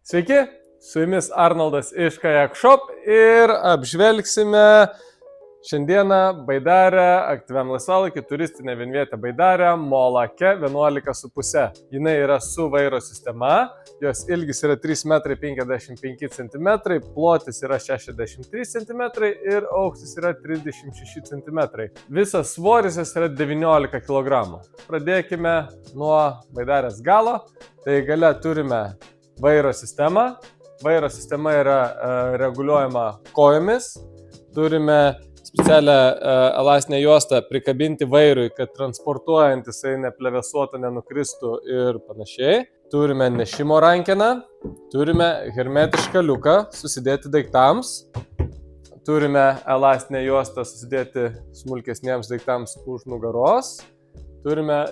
Sveiki, su jumis Arnoldas iš Kayak Shop ir apžvelgsime šiandieną Baidarę, aktyviam laisvalaikiui, turistinę vienvietę Baidarę, Molake 11,5. Jinai yra su vairo sistema, jos ilgis yra 3,55 cm, plotis yra 63 cm ir aukštis yra 36 cm. Visas svoris yra 19 kg. Pradėkime nuo Baidarės galo. Tai gale turime vairo sistema. Vairo sistema yra reguliuojama kojomis. Turime specialią elastinę juostą prikabinti vairui, kad transportuojant jisai neplevesuotų, nenukristų ir panašiai. Turime nešimo rankeną. Turime hermetišką liuką susidėti daiktams. Turime elastinę juostą susidėti smulkesniems daiktams už nugaros. Turime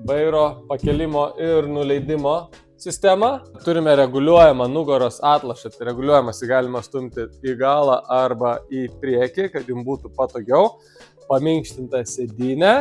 vairo pakelimo ir nuleidimo sistemą. Turime reguliuojamą nugaros atlašą, tai reguliuojamas galima stumti į galą arba į priekį, kad jums būtų patogiau. Paminkštintą sėdynę.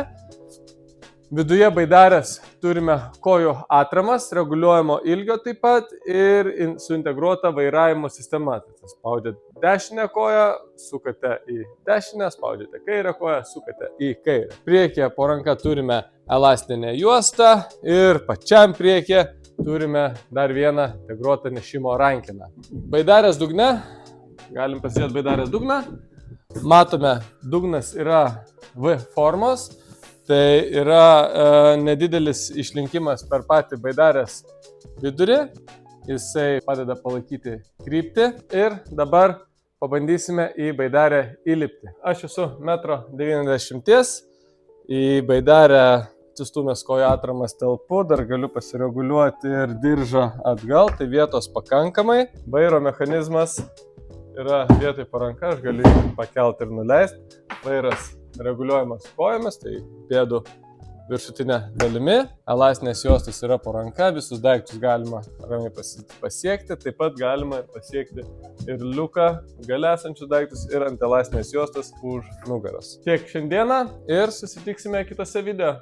Viduje Baidarės turime kojų atramas, reguliuojamo ilgio taip pat ir suintegruota vairavimo sistema. Tai spaudžiate dešinę koją, sukate į dešinę, spaudžiate kairę koją, sukate į kairę. Priekyje po ranka turime elastinę juostą ir pačiam priekyje turime dar vieną integruotą nešimo rankeną. Baidarės dugne, galim pasižiūrėti Baidarės dugną. Matome, dugnas yra V formos. Tai yra nedidelis išlinkimas per patį Baidarės vidurį. Jisai padeda palaikyti kryptį ir dabar pabandysime į Baidarę įlipti. Aš esu 1,90 m. Į Baidarę atsistūmęs kojų atramas telpu, dar galiu pasireguliuoti ir diržą atgal, tai vietos pakankamai. Vairo mechanizmas yra vietoj po ranka, aš galiu pakelti ir nuleisti. Vairas reguliuojamas kojomis, tai pėdų viršutinė dalimi. Elastinės juostos yra po ranka, visus daiktus galima ramiai pasiekti. Taip pat galima pasiekti ir liuką, gale esančius daiktus ir ant elastinės juostos už nugaros. Tiek šiandieną ir susitiksime kitose video.